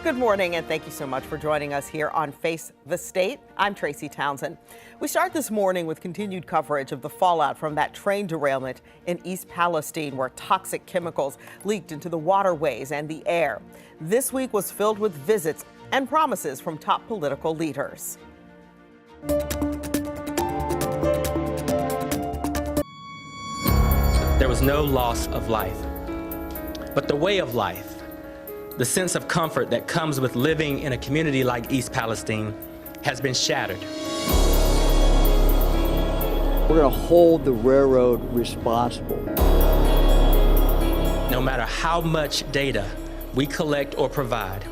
Good morning, and thank you so much for joining us here on Face the State. I'm Tracy Townsend. We start this morning with continued coverage of the fallout from that train derailment in East Palestine, where toxic chemicals leaked into the waterways and the air. This week was filled with visits and promises from top political leaders. There was no loss of life, but the way of life, the sense of comfort that comes with living in a community like East Palestine, has been shattered. We're going to hold the railroad responsible. No matter how much data we collect or provide,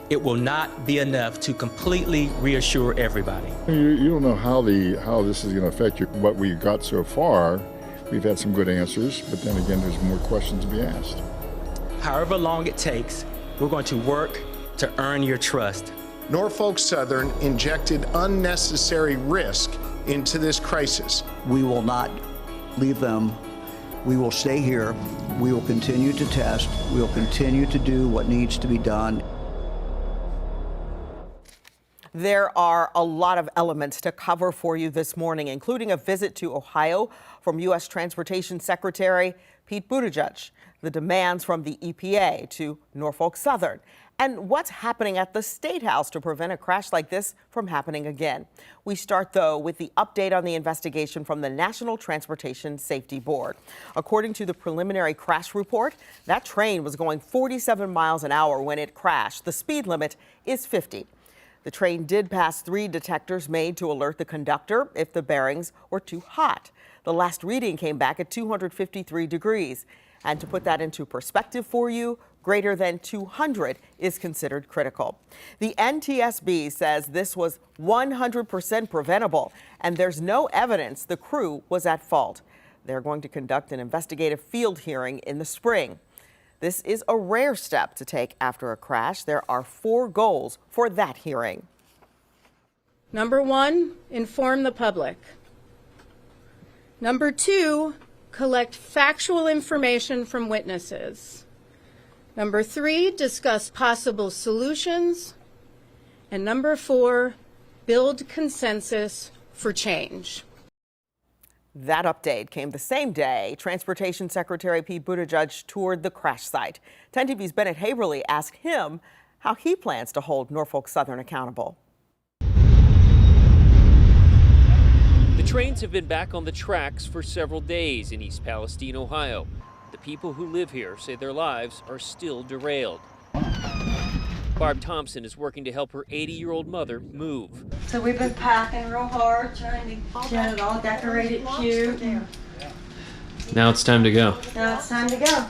it will not be enough to completely reassure everybody. You don't know how this is going to affect you. What we got so far, we've had some good answers, but then again, there's more questions to be asked. However long it takes, we're going to work to earn your trust. Norfolk Southern injected unnecessary risk into this crisis. We will not leave them. We will stay here. We will continue to test. We will continue to do what needs to be done. There are a lot of elements to cover for you this morning, including a visit to Ohio from U.S. Transportation Secretary Pete Buttigieg, the demands from the EPA to Norfolk Southern, and what's happening at the State House to prevent a crash like this from happening again. We start, though, with the update on the investigation from the National Transportation Safety Board. According to the preliminary crash report, that train was going 47 miles an hour when it crashed. The speed limit is 50. The train did pass 3 detectors made to alert the conductor if the bearings were too hot. The last reading came back at 253 degrees. And to put that into perspective for you, greater than 200 is considered critical. The NTSB says this was 100% preventable, and there's no evidence the crew was at fault. They're going to conduct an investigative field hearing in the spring. This is a rare step to take after a crash. There are 4 goals for that hearing. Number 1, inform the public. Number 2, collect factual information from witnesses. Number 3, discuss possible solutions. And number 4, build consensus for change. That update came the same day Transportation Secretary Pete Buttigieg toured the crash site. 10 TV's Bennett Haverly asked him how he plans to hold Norfolk Southern accountable. The trains have been back on the tracks for several days in East Palestine, Ohio. The people who live here say their lives are still derailed. Barb Thompson is working to help her 80-year-old mother move. So we've been packing real hard, trying to get it all decorated cute. Now it's time to go. Now it's time to go.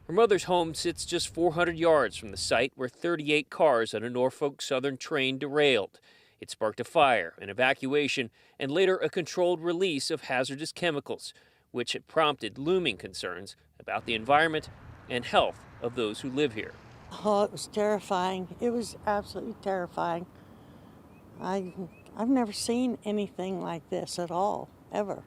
Her mother's home sits just 400 yards from the site where 38 cars on a Norfolk Southern train derailed. It sparked a fire, an evacuation, and later a controlled release of hazardous chemicals, which had prompted looming concerns about the environment and health of those who live here. Oh, it was terrifying. It was absolutely terrifying. I've never seen anything like this at all, ever.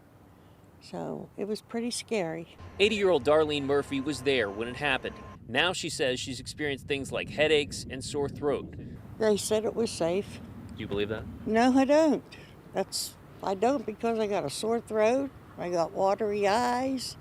So it was pretty scary. 80-year-old Darlene Murphy was there when it happened. Now she says she's experienced things like headaches and sore throat. They said it was safe. Do you believe that? No, I don't. I don't because I got a sore throat. I got watery eyes.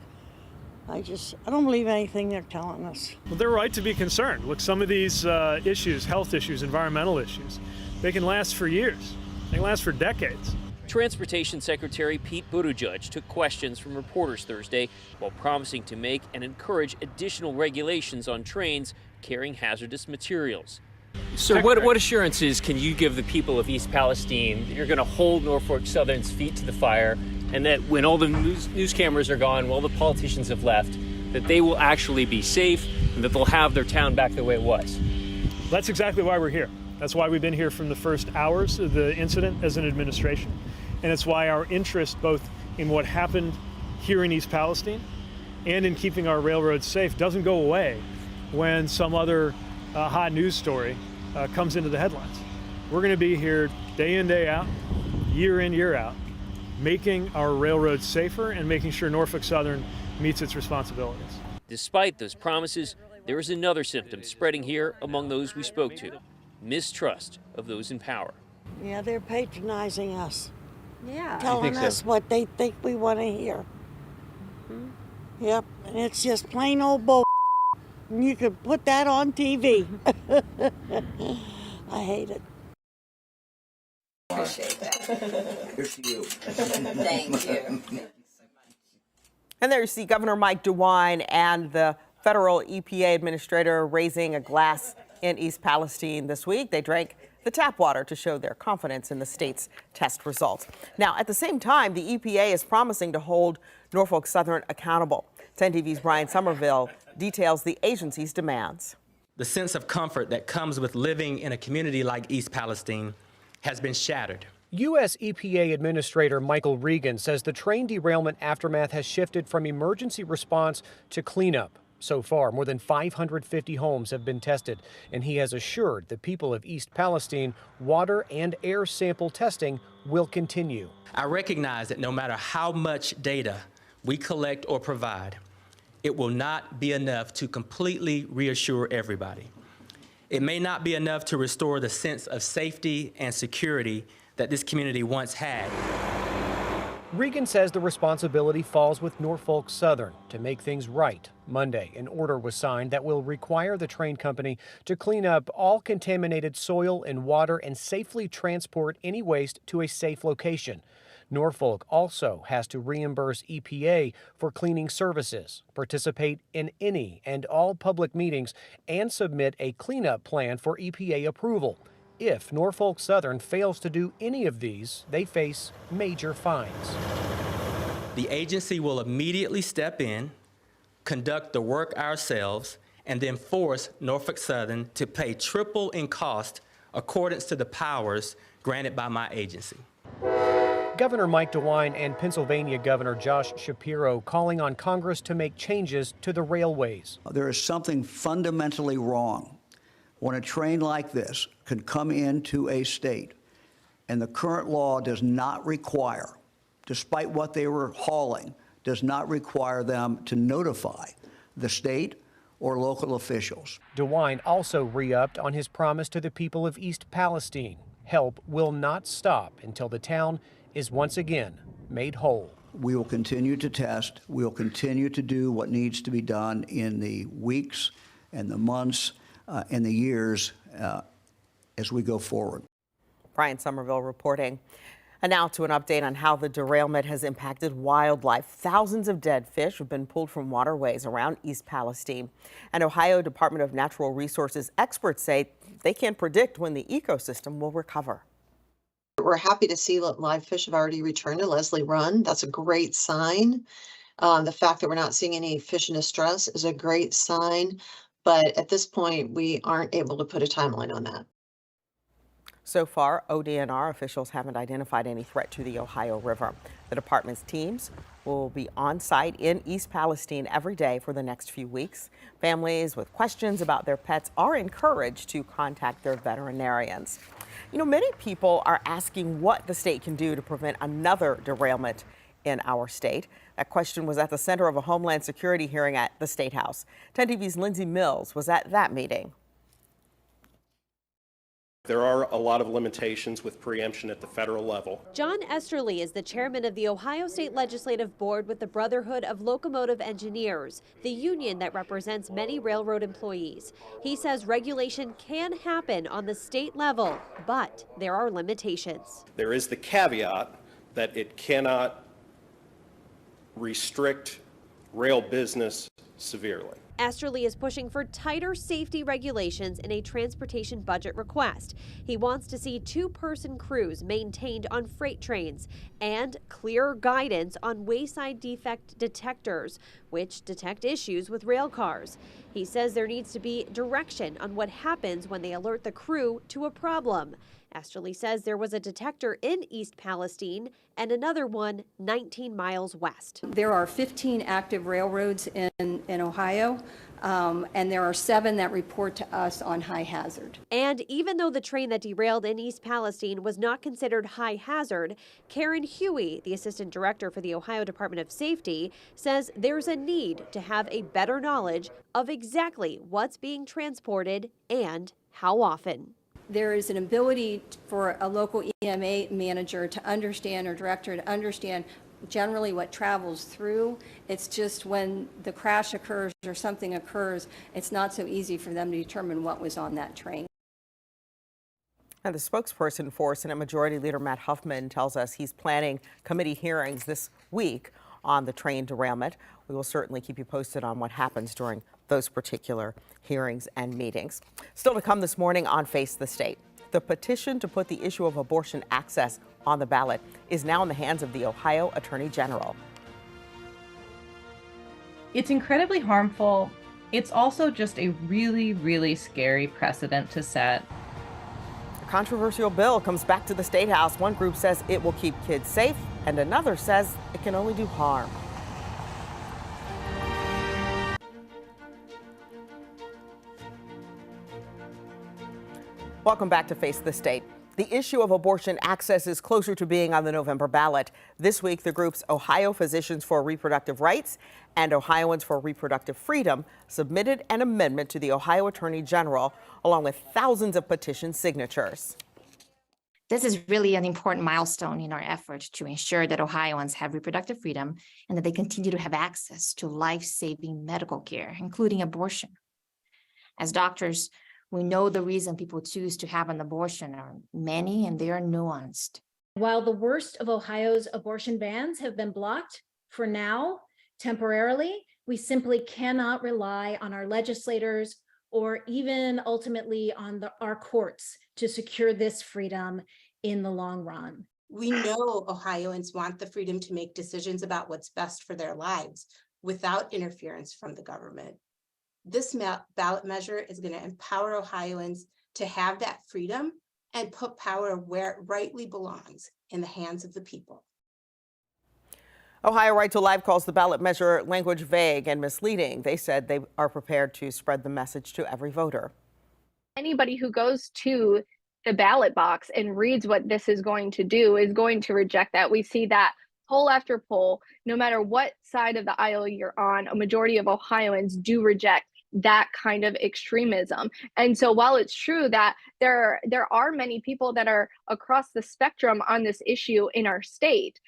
I don't believe anything they're telling us. Well, they're right to be concerned. Look, some of these issues, health issues, environmental issues, they can last for years. They can last for decades. Transportation Secretary Pete Buttigieg took questions from reporters Thursday while promising to make and encourage additional regulations on trains carrying hazardous materials. So what assurances can you give the people of East Palestine that you're going to hold Norfolk Southern's feet to the fire, and that when all the news cameras are gone, while the politicians have left, that they will actually be safe and that they'll have their town back the way it was? That's exactly why we're here. That's why we've been here from the first hours of the incident as an administration. And it's why our interest both in what happened here in East Palestine and in keeping our railroads safe doesn't go away when some other hot news story comes into the headlines. We're going to be here day in, day out, year in, year out, making our railroads safer and making sure Norfolk Southern meets its responsibilities. Despite those promises, there is another symptom spreading here among those we spoke to: mistrust of those in power. Yeah, they're patronizing us. Yeah. Telling us what they think we want to hear. Yep, and it's just plain old bull. And you could put that on TV. I hate it. Appreciate that. Here's to you. Thank you. And there you see Governor Mike DeWine and the federal EPA administrator raising a glass in East Palestine this week. They drank the tap water to show their confidence in the state's test results. Now, at the same time, the EPA is promising to hold Norfolk Southern accountable. 10 TV's Brian Somerville details the agency's demands. The sense of comfort that comes with living in a community like East Palestine has been shattered. U.S. EPA Administrator Michael Regan says the train derailment aftermath has shifted from emergency response to cleanup. So far, more than 550 homes have been tested, and he has assured the people of East Palestine water and air sample testing will continue. I recognize that no matter how much data we collect or provide, it will not be enough to completely reassure everybody. It may not be enough to restore the sense of safety and security that this community once had. Regan says the responsibility falls with Norfolk Southern to make things right. Monday, an order was signed that will require the train company to clean up all contaminated soil and water and safely transport any waste to a safe location. Norfolk also has to reimburse EPA for cleaning services, participate in any and all public meetings, and submit a cleanup plan for EPA approval. If Norfolk Southern fails to do any of these, they face major fines. The agency will immediately step in, conduct the work ourselves, and then force Norfolk Southern to pay triple in cost accordance to the powers granted by my agency. Governor Mike DeWine and Pennsylvania Governor Josh Shapiro calling on Congress to make changes to the railways. There is something fundamentally wrong when a train like this can come into a state and the current law does not require, despite what they were hauling, does not require them to notify the state or local officials. DeWine also re-upped on his promise to the people of East Palestine. Help will not stop until the town is once again made whole. We will continue to test. We will continue to do what needs to be done in the weeks and the months and the years as we go forward. Brian Somerville reporting. And now to an update on how the derailment has impacted wildlife. Thousands of dead fish have been pulled from waterways around East Palestine. And Ohio Department of Natural Resources experts say they can't predict when the ecosystem will recover. We're happy to see that live fish have already returned to Leslie Run. That's a great sign. The fact that we're not seeing any fish in distress is a great sign. But at this point, we aren't able to put a timeline on that. So far, ODNR officials haven't identified any threat to the Ohio River. The department's teams will be on site in East Palestine every day for the next few weeks. Families with questions about their pets are encouraged to contact their veterinarians. You know, many people are asking what the state can do to prevent another derailment in our state. That question was at the center of a Homeland Security hearing at the State House. 10 TV's Lindsay Mills was at that meeting. There are a lot of limitations with preemption at the federal level. John Esterly is the chairman of the Ohio State Legislative Board with the Brotherhood of Locomotive Engineers, the union that represents many railroad employees. He says regulation can happen on the state level, but there are limitations. There is the caveat that it cannot restrict rail business severely. Esterly is pushing for tighter safety regulations in a transportation budget request. He wants to see two-person crews maintained on freight trains and clearer guidance on wayside defect detectors, which detect issues with rail cars. He says there needs to be direction on what happens when they alert the crew to a problem. Esterly says there was a detector in East Palestine and another one 19 miles west. There are 15 active railroads in Ohio, and there are 7 that report to us on high hazard. And even though the train that derailed in East Palestine was not considered high hazard, Karen Huey, the assistant director for the Ohio Department of Safety, says there's a need to have a better knowledge of exactly what's being transported and how often. There is an ability for a local EMA manager to understand, or director to understand generally what travels through. It's just when the crash occurs or something occurs, it's not so easy for them to determine what was on that train. And the spokesperson for Senate Majority Leader Matt Huffman tells us he's planning committee hearings this week on the train derailment. We will certainly keep you posted on what happens during those particular hearings and meetings. Still to come this morning on Face the State. The petition to put the issue of abortion access on the ballot is now in the hands of the Ohio Attorney General. It's incredibly harmful. It's also just a really, really scary precedent to set. A controversial bill comes back to the State House. One group says it will keep kids safe, and another says it can only do harm. Welcome back to Face the State. The issue of abortion access is closer to being on the November ballot. This week, the groups Ohio Physicians for Reproductive Rights and Ohioans for Reproductive Freedom submitted an amendment to the Ohio Attorney General, along with thousands of petition signatures. This is really an important milestone in our effort to ensure that Ohioans have reproductive freedom and that they continue to have access to life-saving medical care, including abortion. As doctors, we know the reason people choose to have an abortion are many, and they are nuanced. While the worst of Ohio's abortion bans have been blocked for now, temporarily, we simply cannot rely on our legislators or even ultimately on our courts to secure this freedom in the long run. We know Ohioans want the freedom to make decisions about what's best for their lives without interference from the government. This ballot measure is going to empower Ohioans to have that freedom and put power where it rightly belongs, in the hands of the people. Ohio Right to Life calls the ballot measure language vague and misleading. They said they are prepared to spread the message to every voter. Anybody who goes to the ballot box and reads what this is going to do is going to reject that. We see that poll after poll, no matter what side of the aisle you're on, a majority of Ohioans do reject that kind of extremism. And so while it's true that there are many people that are across the spectrum on this issue in our state,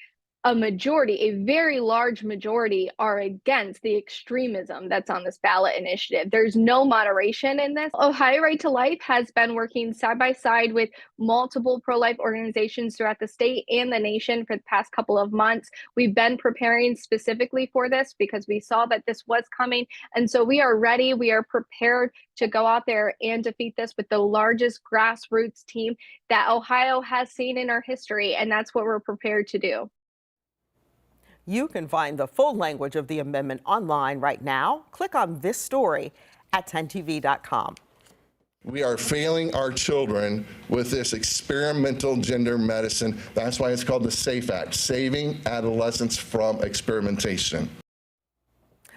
a very large majority are against the extremism that's on this ballot initiative. There's no moderation in this. Ohio Right to Life has been working side by side with multiple pro-life organizations throughout the state and the nation for the past couple of months. We've been preparing specifically for this because we saw that this was coming. And so we are ready. We are prepared to go out there and defeat this with the largest grassroots team that Ohio has seen in our history. And that's what we're prepared to do. You can find the full language of the amendment online right now. Click on this story at 10tv.com. We are failing our children with this experimental gender medicine. That's why it's called the SAFE Act, Saving Adolescents from Experimentation.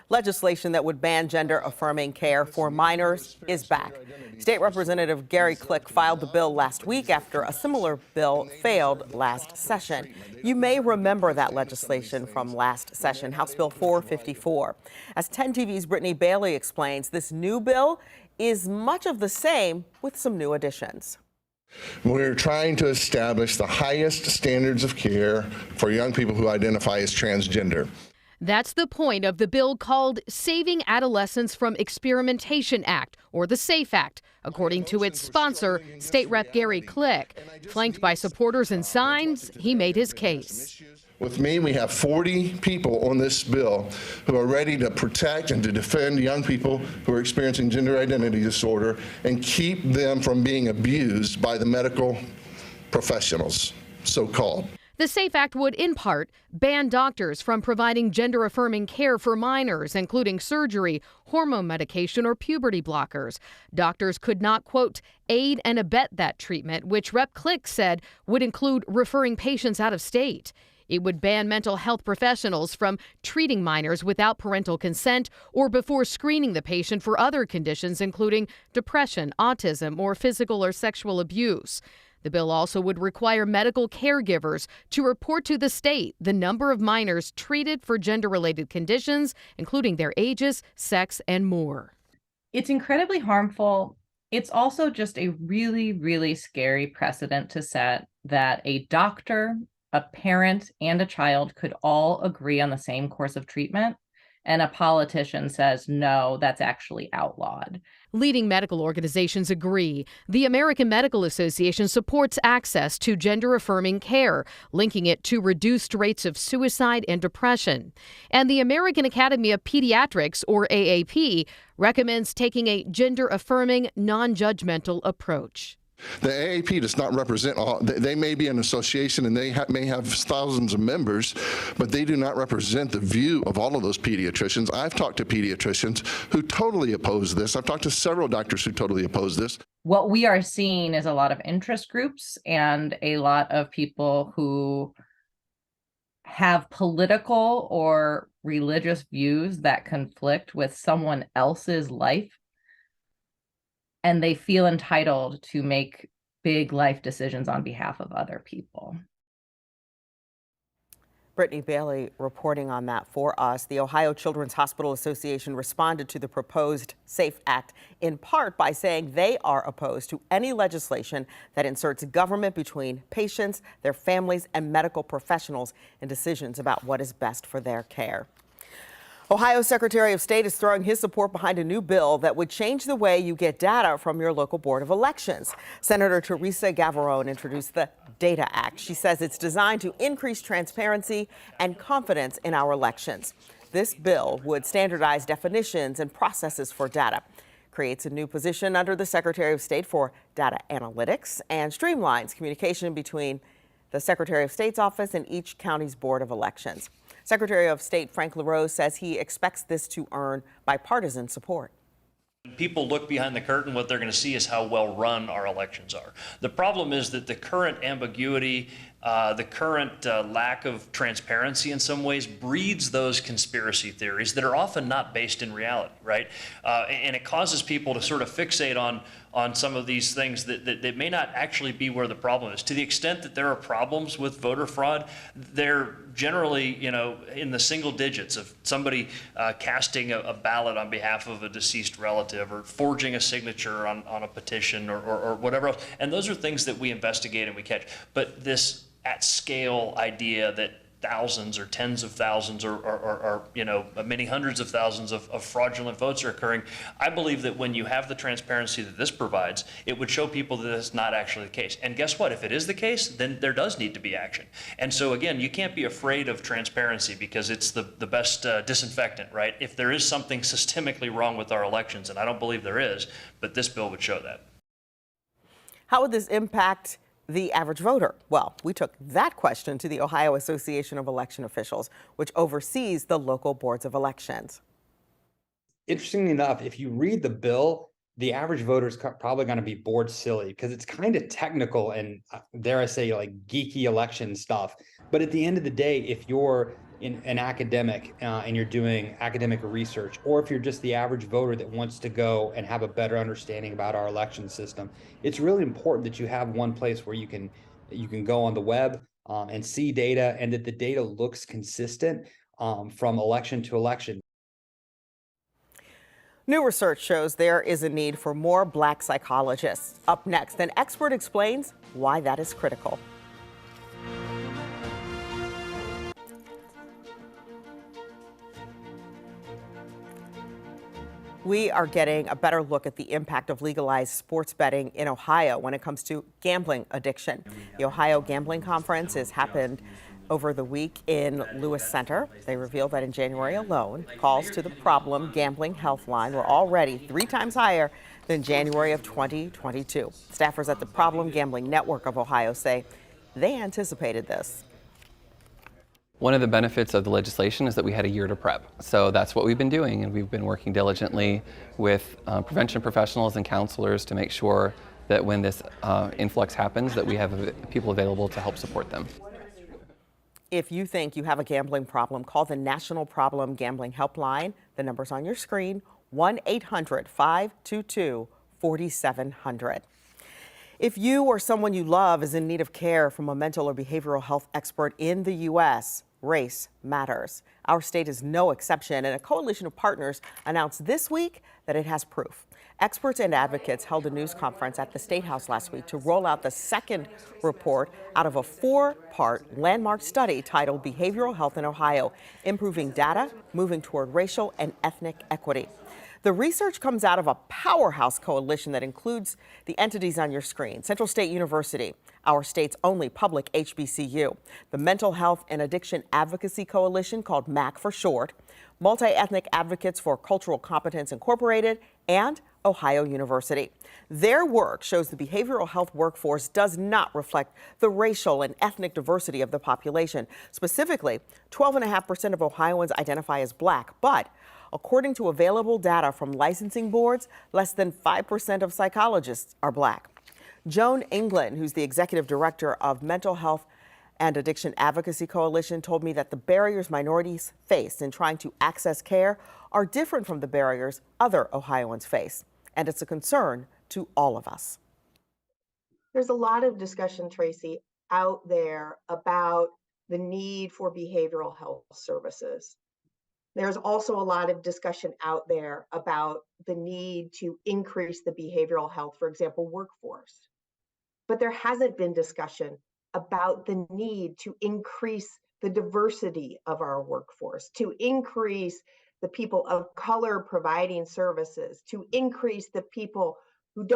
Legislation that would ban gender-affirming care for minors is back. State Representative Gary Click filed the bill last week after a similar bill failed last session. You may remember that legislation from last session, House Bill 454. As 10 TV's Brittany Bailey explains, this new bill is much of the same with some new additions. We're trying to establish the highest standards of care for young people who identify as transgender. That's the point of the bill called Saving Adolescents from Experimentation Act, or the SAFE Act, according to its sponsor, State Rep Gary Click. Flanked by supporters and signs, he made his case. With me, we have 40 people on this bill who are ready to protect and to defend young people who are experiencing gender identity disorder and keep them from being abused by the medical professionals, so-called. The SAFE Act would, in part, ban doctors from providing gender-affirming care for minors, including surgery, hormone medication, or puberty blockers. Doctors could not, quote, aid and abet that treatment, which Rep. Click said would include referring patients out of state. It would ban mental health professionals from treating minors without parental consent or before screening the patient for other conditions, including depression, autism, or physical or sexual abuse. The bill also would require medical caregivers to report to the state the number of minors treated for gender-related conditions, including their ages, sex, and more. It's incredibly harmful. It's also just a really, really scary precedent to set that a doctor, a parent, and a child could all agree on the same course of treatment, and a politician says, no, that's actually outlawed. Leading medical organizations agree. The American Medical Association supports access to gender-affirming care, linking it to reduced rates of suicide and depression. And the American Academy of Pediatrics, or AAP, recommends taking a gender-affirming, non-judgmental approach. The AAP does not represent all. They may be an association and they may have thousands of members, but they do not represent the view of all of those pediatricians. I've talked to pediatricians who totally oppose this. I've talked to several doctors who totally oppose this. What we are seeing is a lot of interest groups and a lot of people who have political or religious views that conflict with someone else's life, and they feel entitled to make big life decisions on behalf of other people. Brittany Bailey reporting on that for us. The Ohio Children's Hospital Association responded to the proposed SAFE Act in part by saying they are opposed to any legislation that inserts government between patients, their families, and medical professionals in decisions about what is best for their care. Ohio Secretary of State is throwing his support behind a new bill that would change the way you get data from your local board of elections. Senator Teresa Gavarone introduced the Data Act. She says it's designed to increase transparency and confidence in our elections. This bill would standardize definitions and processes for data, creates a new position under the Secretary of State for data analytics, and streamlines communication between the Secretary of State's office and each county's board of elections. Secretary of State Frank LaRose says he expects this to earn bipartisan support. When people look behind the curtain, what they're going to see is how well run our elections are. The problem is that the current ambiguity, the current lack of transparency in some ways breeds those conspiracy theories that are often not based in reality, right? And it causes people to sort of fixate on some of these things that may not actually be where the problem is. To the extent that there are problems with voter fraud, they're generally, in the single digits of somebody casting a ballot on behalf of a deceased relative or forging a signature on a petition or whatever else. And those are things that we investigate and we catch. But this at scale idea that thousands or tens of thousands or many hundreds of thousands of fraudulent votes are occurring, I believe that when you have the transparency that this provides, it would show people that it's not actually the case. And guess what? If it is the case, then there does need to be action. And so again, you can't be afraid of transparency because it's the best disinfectant, right? If there is something systemically wrong with our elections, and I don't believe there is, but this bill would show that. How would this impact the average voter? Well, we took that question to the Ohio Association of Election Officials, which oversees the local boards of elections. Interestingly enough, if you read the bill, the average voter is probably going to be bored silly because it's kind of technical and, dare I say, like geeky election stuff. But at the end of the day, if you're an academic and you're doing academic research, or if you're just the average voter that wants to go and have a better understanding about our election system, it's really important that you have one place where you can go on the web and see data, and that the data looks consistent from election to election. New research shows there is a need for more Black psychologists. Up next, an expert explains why that is critical. We are getting a better look at the impact of legalized sports betting in Ohio when it comes to gambling addiction. The Ohio Gambling Conference has happened over the week in Lewis Center. They revealed that in January alone, calls to the Problem Gambling Health Line were already 3 times higher than January of 2022. Staffers at the Problem Gambling Network of Ohio say they anticipated this. One of the benefits of the legislation is that we had a year to prep. So that's what we've been doing, and we've been working diligently with prevention professionals and counselors to make sure that when this influx happens, that we have people available to help support them. If you think you have a gambling problem, call the National Problem Gambling Helpline. The number's on your screen, 1-800-522-4700. If you or someone you love is in need of care from a mental or behavioral health expert in the U.S., race matters. Our state is no exception, and a coalition of partners announced this week that it has proof. Experts and advocates held a news conference at the State House last week to roll out the second report out of a 4-part landmark study titled Behavioral Health in Ohio, Improving Data, Moving Toward Racial and Ethnic Equity. The research comes out of a powerhouse coalition that includes the entities on your screen: Central State University, our state's only public HBCU, the Mental Health and Addiction Advocacy Coalition, called MAC for short, Multi-Ethnic Advocates for Cultural Competence Incorporated, and Ohio University. Their work shows the behavioral health workforce does not reflect the racial and ethnic diversity of the population. Specifically, 12.5% of Ohioans identify as Black, but according to available data from licensing boards, less than 5% of psychologists are Black. Joan England, who's the executive director of Mental Health and Addiction Advocacy Coalition, told me that the barriers minorities face in trying to access care are different from the barriers other Ohioans face. And it's a concern to all of us. There's a lot of discussion, Tracy, out there about the need for behavioral health services. There's also a lot of discussion out there about the need to increase the behavioral health, for example, workforce. But there hasn't been discussion about the need to increase the diversity of our workforce, to increase the people of color providing services, to increase the people who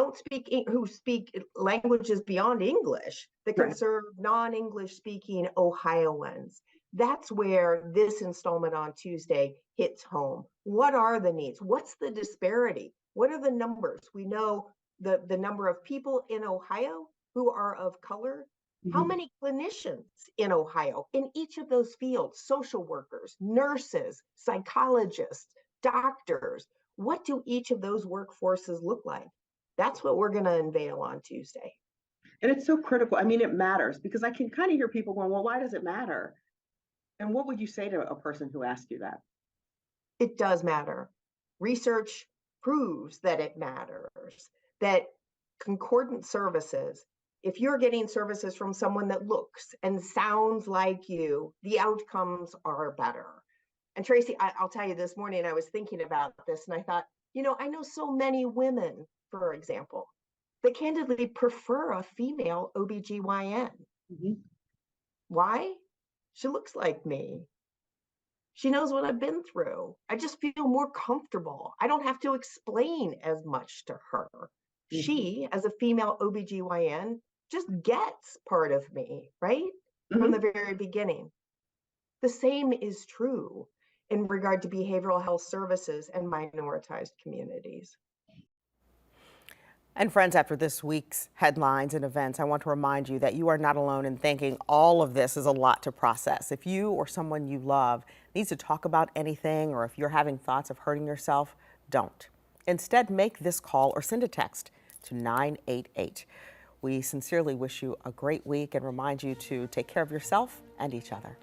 speak languages beyond English that can serve non-English speaking Ohioans. That's where this installment on Tuesday hits home. What are the needs? What's the disparity? What are the numbers? We know the number of people in Ohio who are of color. How many clinicians in Ohio in each of those fields? Social workers, nurses, psychologists, doctors. What do each of those workforces look like? That's what we're going to unveil on Tuesday. And it's so critical. I mean, it matters because I can kind of hear people going, well, why does it matter? And what would you say to a person who asks you that? It does matter. Research proves that it matters, that concordant services, if you're getting services from someone that looks and sounds like you, the outcomes are better. And Tracy, I'll tell you, this morning I was thinking about this and I thought, I know so many women, for example, that candidly prefer a female OBGYN. Why? She looks like me. She knows what I've been through. I just feel more comfortable. I don't have to explain as much to her. She, as a female OBGYN, just gets part of me, right? From the very beginning. The same is true in regard to behavioral health services and minoritized communities. And friends, after this week's headlines and events, I want to remind you that you are not alone in thinking all of this is a lot to process. If you or someone you love needs to talk about anything, or if you're having thoughts of hurting yourself, don't. Instead, make this call or send a text to 988. We sincerely wish you a great week and remind you to take care of yourself and each other.